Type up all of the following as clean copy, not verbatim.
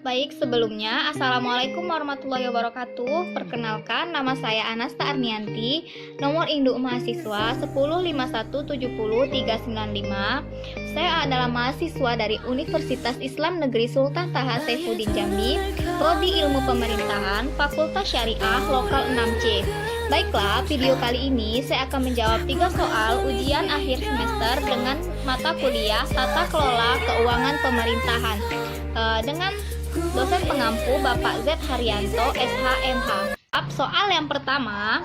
Baik, sebelumnya Assalamualaikum warahmatullahi wabarakatuh. Perkenalkan, nama saya Anasta Arnianti, nomor induk mahasiswa 105170395. Saya adalah mahasiswa dari Universitas Islam Negeri Sultan Taha Saifuddin Jambi, Prodi Ilmu Pemerintahan, Fakultas Syariah, Lokal 6C. Baiklah, video kali ini saya akan menjawab 3 soal ujian akhir semester dengan mata kuliah Tata Kelola Keuangan Pemerintahan dengan dosen pengampu Bapak Z. Haryanto, SH.MH. Soal yang pertama,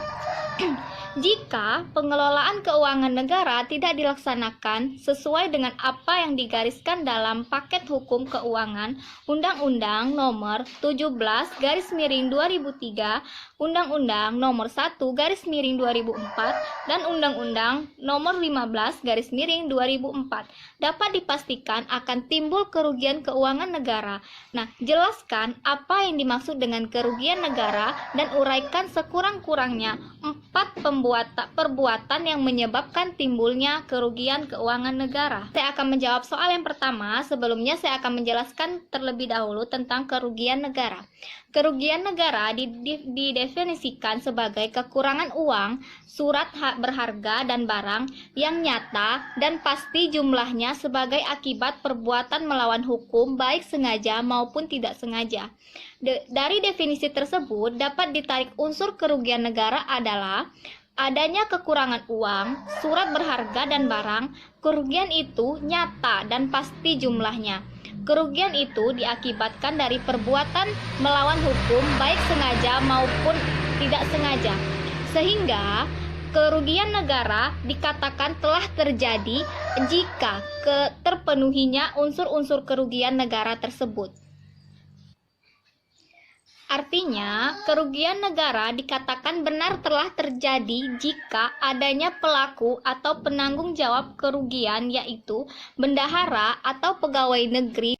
jika pengelolaan keuangan negara tidak dilaksanakan sesuai dengan apa yang digariskan dalam paket hukum keuangan Undang-Undang Nomor 17/2003, Undang-Undang Nomor 1/2004, dan Undang-Undang Nomor 15/2004, dapat dipastikan akan timbul kerugian keuangan negara. Nah, jelaskan apa yang dimaksud dengan kerugian negara dan uraikan sekurang-kurangnya 4 perbuatan yang menyebabkan timbulnya kerugian keuangan negara. Saya akan menjawab soal yang pertama. Sebelumnya saya akan menjelaskan terlebih dahulu tentang kerugian negara. Kerugian negara didefinisikan sebagai kekurangan uang, surat hak berharga dan barang yang nyata dan pasti jumlahnya sebagai akibat perbuatan melawan hukum baik sengaja maupun tidak sengaja. Dari definisi tersebut dapat ditarik unsur kerugian negara adalah adanya kekurangan uang, surat berharga dan barang. Kerugian itu nyata dan pasti jumlahnya. Kerugian itu diakibatkan dari perbuatan melawan hukum baik sengaja maupun tidak sengaja. Sehingga kerugian negara dikatakan telah terjadi jika terpenuhinya unsur-unsur kerugian negara tersebut. Artinya, kerugian negara dikatakan benar telah terjadi jika adanya pelaku atau penanggung jawab kerugian, yaitu bendahara atau pegawai negeri.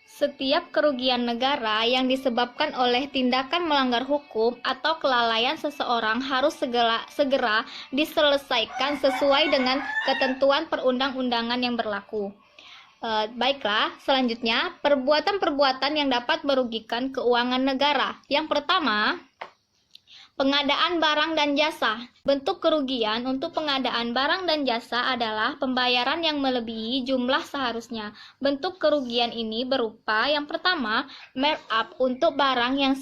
Setiap kerugian negara yang disebabkan oleh tindakan melanggar hukum atau kelalaian seseorang harus segera diselesaikan sesuai dengan ketentuan perundang-undangan yang berlaku. Baiklah, selanjutnya perbuatan-perbuatan yang dapat merugikan keuangan negara. Yang pertama, pengadaan barang dan jasa. Bentuk kerugian untuk pengadaan barang dan jasa adalah pembayaran yang melebihi jumlah seharusnya. Bentuk kerugian ini berupa yang pertama, markup untuk barang yang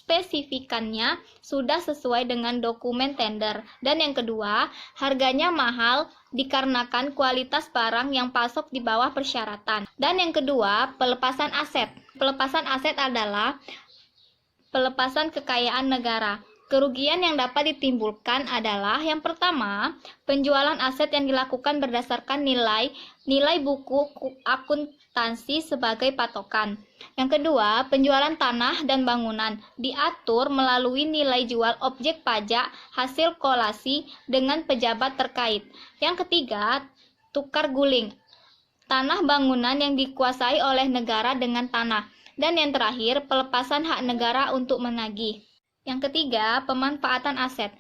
spesifikannya sudah sesuai dengan dokumen tender, dan yang kedua, harganya mahal dikarenakan kualitas barang yang pasok di bawah persyaratan. Dan yang kedua, pelepasan aset. Pelepasan aset adalah pelepasan kekayaan negara. Kerugian yang dapat ditimbulkan adalah yang pertama, penjualan aset yang dilakukan berdasarkan nilai buku akuntansi sebagai patokan. Yang kedua, penjualan tanah dan bangunan diatur melalui nilai jual objek pajak hasil kolasi dengan pejabat terkait. Yang ketiga, tukar guling tanah bangunan yang dikuasai oleh negara dengan tanah. Dan yang terakhir, pelepasan hak negara untuk menagih. Yang ketiga, pemanfaatan aset.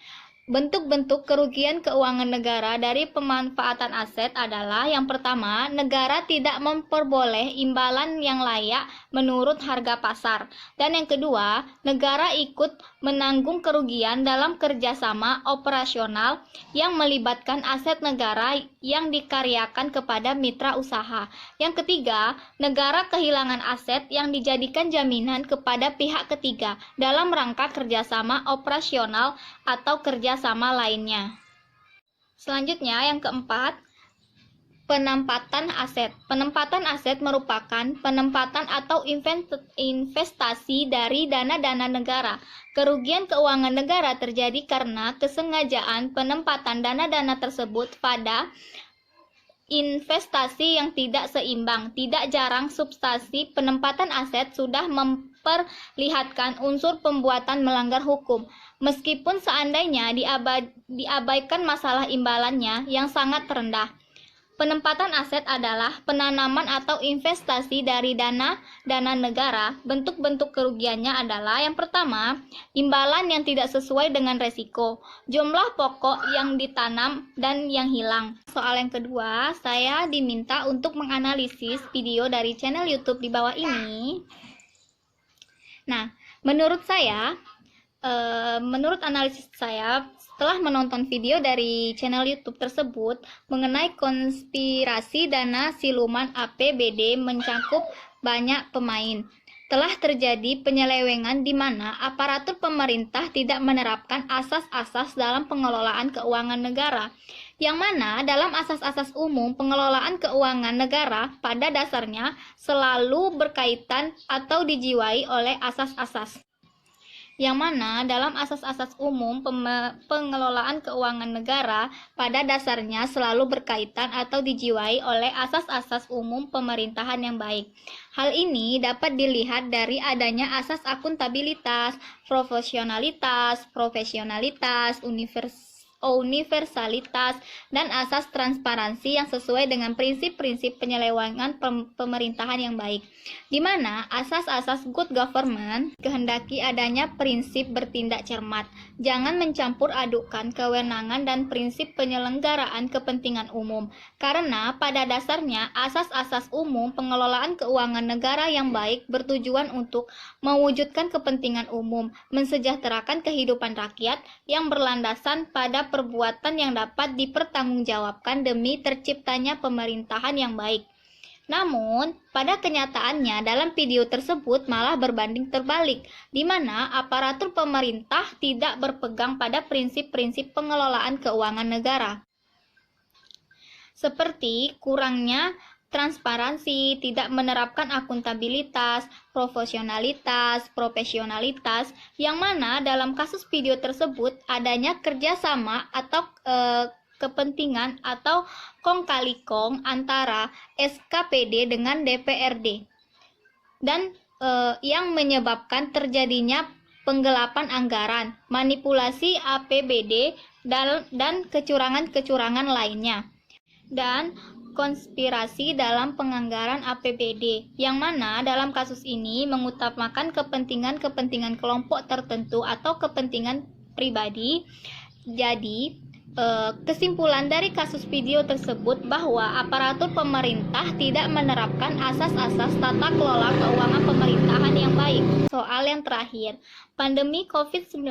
Bentuk-bentuk kerugian keuangan negara dari pemanfaatan aset adalah yang pertama, negara tidak memperoleh imbalan yang layak menurut harga pasar. Dan yang kedua, negara ikut menanggung kerugian dalam kerjasama operasional yang melibatkan aset negara yang dikaryakan kepada mitra usaha. Yang ketiga, negara kehilangan aset yang dijadikan jaminan kepada pihak ketiga dalam rangka kerjasama operasional atau kerjasama lainnya. Selanjutnya, yang keempat, penempatan aset. Penempatan aset merupakan penempatan atau investasi dari dana-dana negara. Kerugian keuangan negara terjadi karena kesengajaan penempatan dana-dana tersebut pada investasi yang tidak seimbang. Tidak jarang substansi penempatan aset sudah memperlihatkan unsur pembuatan melanggar hukum, meskipun seandainya diabaikan masalah imbalannya yang sangat rendah. Penempatan aset adalah penanaman atau investasi dari dana negara. Bentuk-bentuk kerugiannya adalah yang pertama, imbalan yang tidak sesuai dengan resiko, jumlah pokok yang ditanam dan yang hilang. Soal yang kedua, saya diminta untuk menganalisis video dari channel YouTube di bawah ini. Nah, menurut saya, menurut analisis saya, setelah menonton video dari channel YouTube tersebut mengenai konspirasi dana siluman APBD mencakup banyak pemain, telah terjadi penyelewengan di mana aparatur pemerintah tidak menerapkan asas-asas dalam pengelolaan keuangan negara, yang mana dalam asas-asas umum pengelolaan keuangan negara pada dasarnya selalu berkaitan atau dijiwai oleh asas-asas. Yang mana dalam asas-asas umum pengelolaan keuangan negara pada dasarnya selalu berkaitan atau dijiwai oleh asas-asas umum pemerintahan yang baik. Hal ini dapat dilihat dari adanya asas akuntabilitas, profesionalitas, universalitas, dan asas transparansi yang sesuai dengan prinsip-prinsip penyelewengan pemerintahan yang baik, di mana asas-asas good government kehendaki adanya prinsip bertindak cermat, jangan mencampur adukan kewenangan dan prinsip penyelenggaraan kepentingan umum, karena pada dasarnya asas-asas umum pengelolaan keuangan negara yang baik bertujuan untuk mewujudkan kepentingan umum, mensejahterakan kehidupan rakyat yang berlandasan pada perbuatan yang dapat dipertanggungjawabkan demi terciptanya pemerintahan yang baik. Namun, pada kenyataannya dalam video tersebut malah berbanding terbalik, di mana aparatur pemerintah tidak berpegang pada prinsip-prinsip pengelolaan keuangan negara. Seperti kurangnya transparansi, tidak menerapkan akuntabilitas, profesionalitas, yang mana dalam kasus video tersebut adanya kerjasama atau kepentingan atau kong kali kong antara SKPD dengan DPRD, dan yang menyebabkan terjadinya penggelapan anggaran, manipulasi APBD, dan kecurangan-kecurangan lainnya, dan konspirasi dalam penganggaran APBD, yang mana dalam kasus ini mengutamakan kepentingan kelompok tertentu atau kepentingan pribadi. Jadi, kesimpulan dari kasus video tersebut bahwa aparatur pemerintah tidak menerapkan asas-asas tata kelola keuangan pemerintahan yang baik. Soal yang terakhir, pandemi COVID-19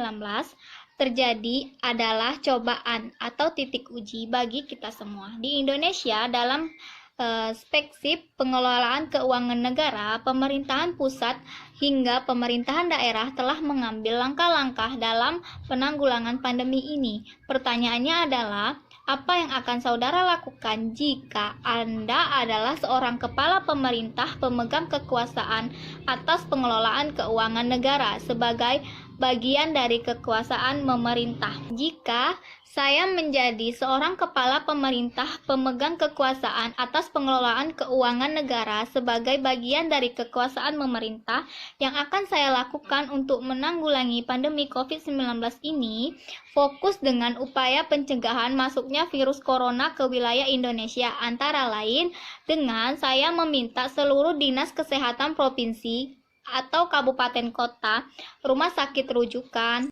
terjadi adalah cobaan atau titik uji bagi kita semua. Di Indonesia, dalam perspektif pengelolaan keuangan negara, pemerintahan pusat hingga pemerintahan daerah telah mengambil langkah-langkah dalam penanggulangan pandemi ini. Pertanyaannya adalah, apa yang akan saudara lakukan jika Anda adalah seorang kepala pemerintah pemegang kekuasaan atas pengelolaan keuangan negara sebagai bagian dari kekuasaan pemerintah? Jika saya menjadi seorang kepala pemerintah pemegang kekuasaan atas pengelolaan keuangan negara sebagai bagian dari kekuasaan pemerintah, yang akan saya lakukan untuk menanggulangi pandemi COVID-19 ini fokus dengan upaya pencegahan masuknya virus corona ke wilayah Indonesia, antara lain dengan saya meminta seluruh dinas kesehatan provinsi atau kabupaten kota, rumah sakit rujukan,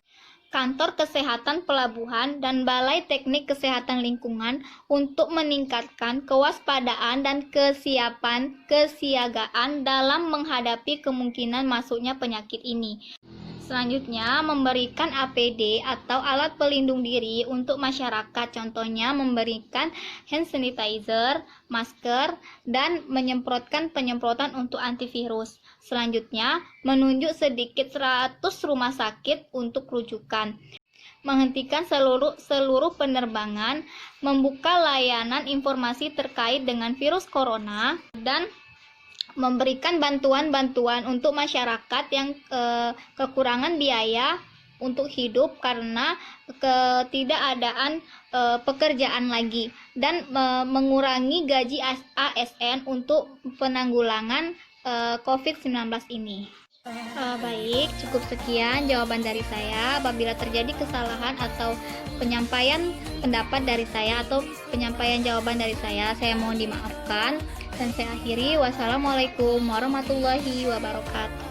kantor kesehatan pelabuhan, dan balai teknik kesehatan lingkungan untuk meningkatkan kewaspadaan dan kesiagaan dalam menghadapi kemungkinan masuknya penyakit ini. Selanjutnya, memberikan APD atau alat pelindung diri untuk masyarakat, contohnya memberikan hand sanitizer, masker, dan menyemprotkan penyemprotan untuk antivirus. Selanjutnya, menunjuk sedikit 100 rumah sakit untuk rujukan, menghentikan seluruh penerbangan, membuka layanan informasi terkait dengan virus corona, dan memberikan bantuan-bantuan untuk masyarakat yang kekurangan biaya untuk hidup karena ketidakadaan pekerjaan lagi, dan mengurangi gaji ASN untuk penanggulangan COVID-19 ini. Baik, cukup sekian jawaban dari saya. Apabila terjadi kesalahan atau penyampaian pendapat dari saya atau penyampaian jawaban dari saya mohon dimaafkan. Dan saya akhiri, wassalamualaikum warahmatullahi wabarakatuh.